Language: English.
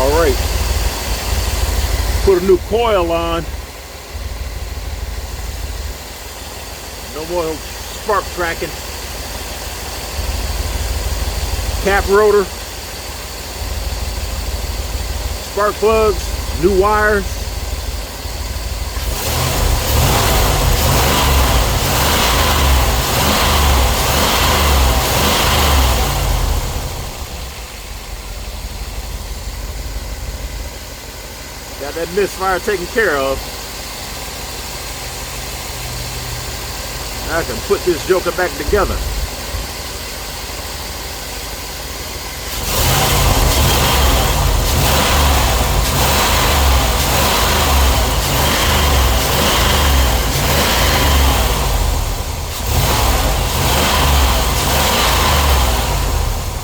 All right. Put a new coil on. No more spark tracking. Cap rotor. Spark plugs. New wires. Got that misfire taken care of. Now I can put this joker back together.